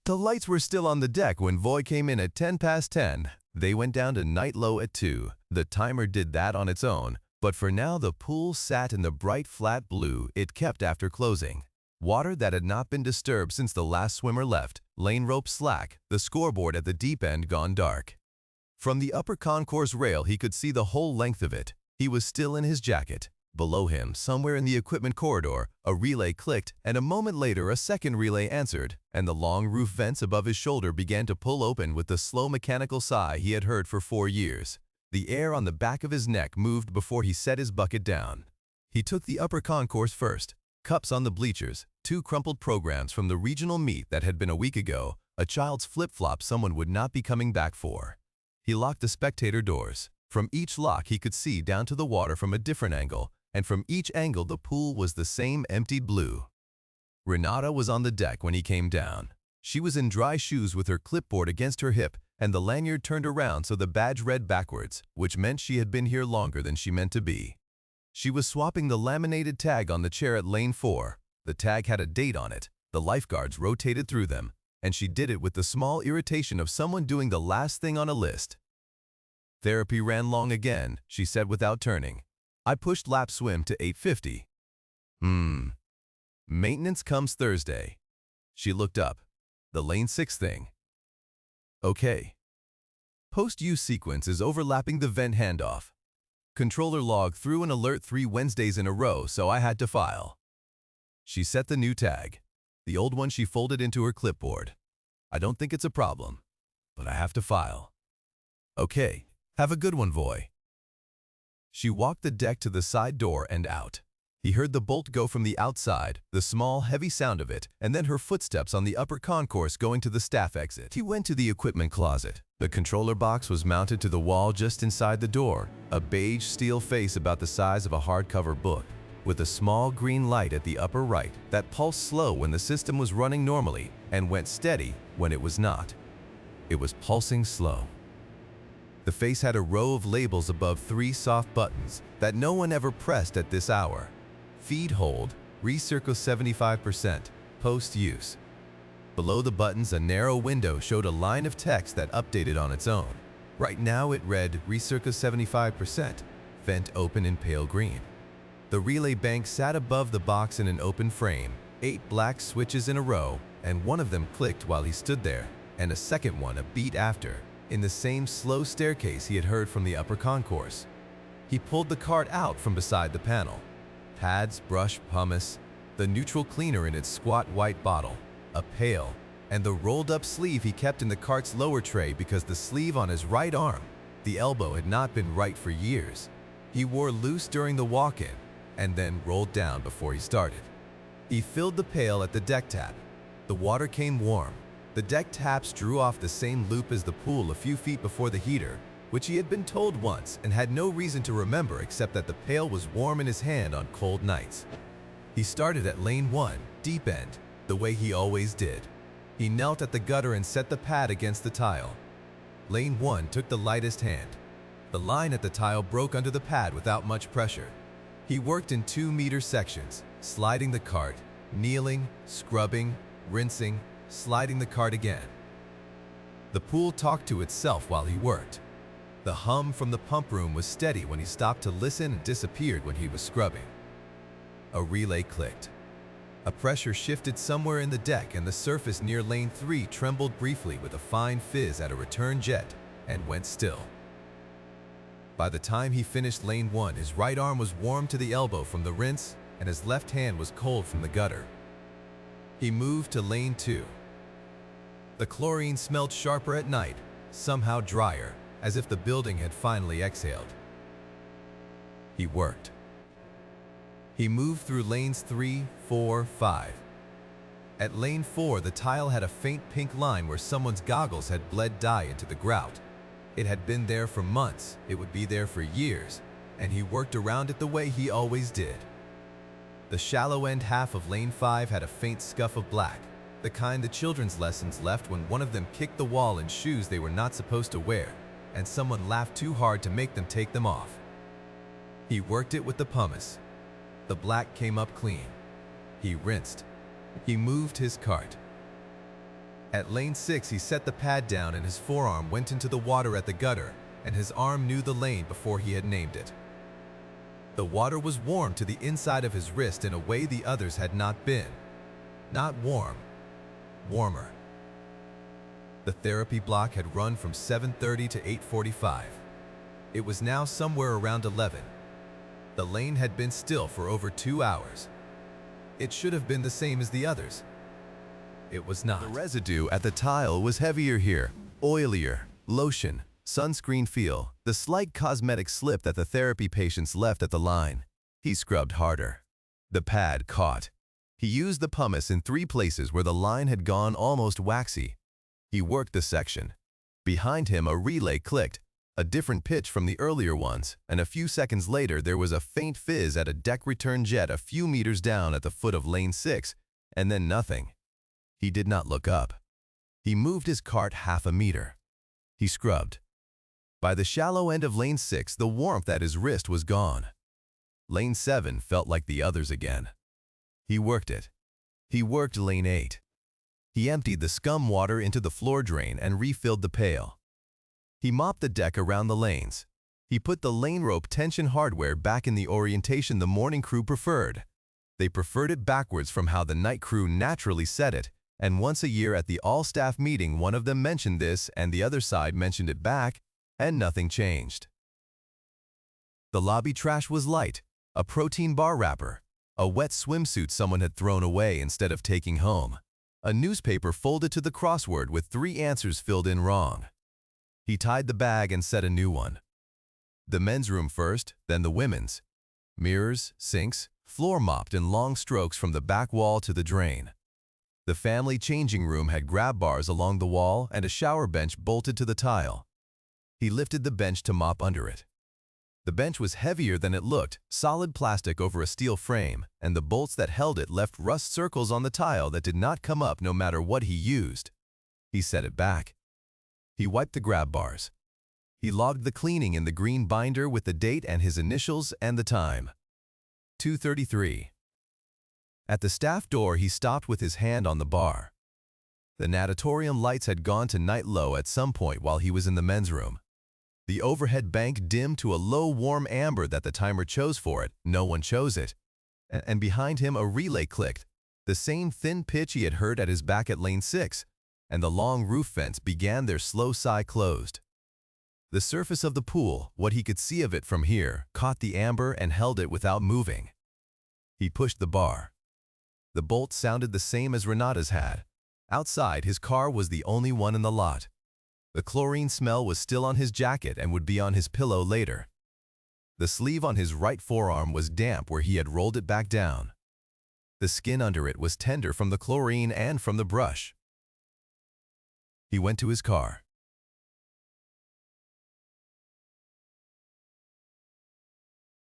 The lights were still on the deck when Voy came in at 10 past 10. They went down to night low at 2. The timer did that on its own, but for now the pool sat in the bright flat blue it kept after closing. Water that had not been disturbed since the last swimmer left, lane rope slack, the scoreboard at the deep end gone dark. From the upper concourse rail he could see the whole length of it. He was still in his jacket. Below him, somewhere in the equipment corridor, a relay clicked, and a moment later a second relay answered, and the long roof vents above his shoulder began to pull open with the slow mechanical sigh he had heard for 4 years. The air on the back of his neck moved before he set his bucket down. He took the upper concourse first. Cups on the bleachers, 2 crumpled programs from the regional meet that had been a week ago, a child's flip-flop someone would not be coming back for. He locked the spectator doors. From each lock he could see down to the water from a different angle, and from each angle the pool was the same emptied blue. Renata was on the deck when he came down. She was in dry shoes with her clipboard against her hip and the lanyard turned around so the badge read backwards, which meant she had been here longer than she meant to be. She was swapping the laminated tag on the chair at lane 4. The tag had a date on it. The lifeguards rotated through them, and she did it with the small irritation of someone doing the last thing on a list. Therapy ran long again, she said without turning. I pushed lap swim to 8:50. Maintenance comes Thursday. She looked up. The lane 6 thing. Okay. Post-use sequence is overlapping the vent handoff. Controller log threw an alert 3 Wednesdays in a row, so I had to file. She set the new tag. The old one she folded into her clipboard. I don't think it's a problem, but I have to file. Okay, have a good one, Voy. She walked the deck to the side door and out. He heard the bolt go from the outside, the small, heavy sound of it, and then her footsteps on the upper concourse going to the staff exit. He went to the equipment closet. The controller box was mounted to the wall just inside the door, a beige steel face about the size of a hardcover book, with a small green light at the upper right that pulsed slow when the system was running normally and went steady when it was not. It was pulsing slow. The face had a row of labels above 3 soft buttons that no one ever pressed at this hour. Feed hold, recircle 75%, post-use. Below the buttons, a narrow window showed a line of text that updated on its own. Right now it read recircle 75%, vent open in pale green. The relay bank sat above the box in an open frame, 8 black switches in a row, and one of them clicked while he stood there, and a second one a beat after, in the same slow staircase he had heard from the upper concourse. He pulled the cart out from beside the panel. Pads, brush, pumice, the neutral cleaner in its squat white bottle, a pail, and the rolled-up sleeve he kept in the cart's lower tray because the sleeve on his right arm, the elbow, had not been right for years. He wore loose during the walk-in and then rolled down before he started. He filled the pail at the deck tap. The water came warm. The deck taps drew off the same loop as the pool a few feet before the heater, which he had been told once and had no reason to remember except that the pail was warm in his hand on cold nights. He started at lane 1, deep end, the way he always did. He knelt at the gutter and set the pad against the tile. Lane 1 took the lightest hand. The line at the tile broke under the pad without much pressure. He worked in 2-meter sections, sliding the cart, kneeling, scrubbing, rinsing, sliding the cart again. The pool talked to itself while he worked. The hum from the pump room was steady when he stopped to listen and disappeared when he was scrubbing. A relay clicked. A pressure shifted somewhere in the deck and the surface near lane 3 trembled briefly with a fine fizz at a return jet and went still. By the time he finished lane 1, his right arm was warm to the elbow from the rinse and his left hand was cold from the gutter. He moved to lane 2. The chlorine smelled sharper at night, somehow drier, as if the building had finally exhaled. He worked. He moved through lanes 3, 4, 5. At lane 4, the tile had a faint pink line where someone's goggles had bled dye into the grout. It had been there for months, it would be there for years, and he worked around it the way he always did. The shallow end half of lane 5 had a faint scuff of black, the kind the children's lessons left when one of them kicked the wall in shoes they were not supposed to wear, and someone laughed too hard to make them take them off. He worked it with the pumice. The black came up clean. He rinsed. He moved his cart. At lane 6, he set the pad down and his forearm went into the water at the gutter, and his arm knew the lane before he had named it. The water was warm to the inside of his wrist in a way the others had not been. Not warm, warmer. The therapy block had run from 7:30 to 8:45. It was now somewhere around 11. The lane had been still for over 2 hours. It should have been the same as the others. It was not. The residue at the tile was heavier here, oilier, lotion, sunscreen feel, the slight cosmetic slip that the therapy patients left at the line. He scrubbed harder. The pad caught. He used the pumice in 3 places where the line had gone almost waxy. He worked the section. Behind him, a relay clicked, a different pitch from the earlier ones, and a few seconds later there was a faint fizz at a deck return jet a few meters down at the foot of lane 6, and then nothing. He did not look up. He moved his cart half a meter. He scrubbed. By the shallow end of lane 6, the warmth at his wrist was gone. Lane 7 felt like the others again. He worked it. He worked lane 8. He emptied the scum water into the floor drain and refilled the pail. He mopped the deck around the lanes. He put the lane rope tension hardware back in the orientation the morning crew preferred. They preferred it backwards from how the night crew naturally set it, and once a year at the all-staff meeting one of them mentioned this and the other side mentioned it back, and nothing changed. The lobby trash was light, a protein bar wrapper, a wet swimsuit someone had thrown away instead of taking home, a newspaper folded to the crossword with 3 answers filled in wrong. He tied the bag and set a new one. The men's room first, then the women's. Mirrors, sinks, floor mopped in long strokes from the back wall to the drain. The family changing room had grab bars along the wall and a shower bench bolted to the tile. He lifted the bench to mop under it. The bench was heavier than it looked, solid plastic over a steel frame, and the bolts that held it left rust circles on the tile that did not come up no matter what he used. He set it back. He wiped the grab bars. He logged the cleaning in the green binder with the date and his initials and the time. 2:33. At the staff door, he stopped with his hand on the bar. The natatorium lights had gone to night low at some point while he was in the men's room. The overhead bank dimmed to a low warm amber that the timer chose for it. No one chose it. And behind him a relay clicked, the same thin pitch he had heard at his back at lane 6, and the long roof vents began their slow sigh closed. The surface of the pool, what he could see of it from here, caught the amber and held it without moving. He pushed the bar. The bolt sounded the same as Renata's had. Outside, his car was the only one in the lot. The chlorine smell was still on his jacket and would be on his pillow later. The sleeve on his right forearm was damp where he had rolled it back down. The skin under it was tender from the chlorine and from the brush. He went to his car.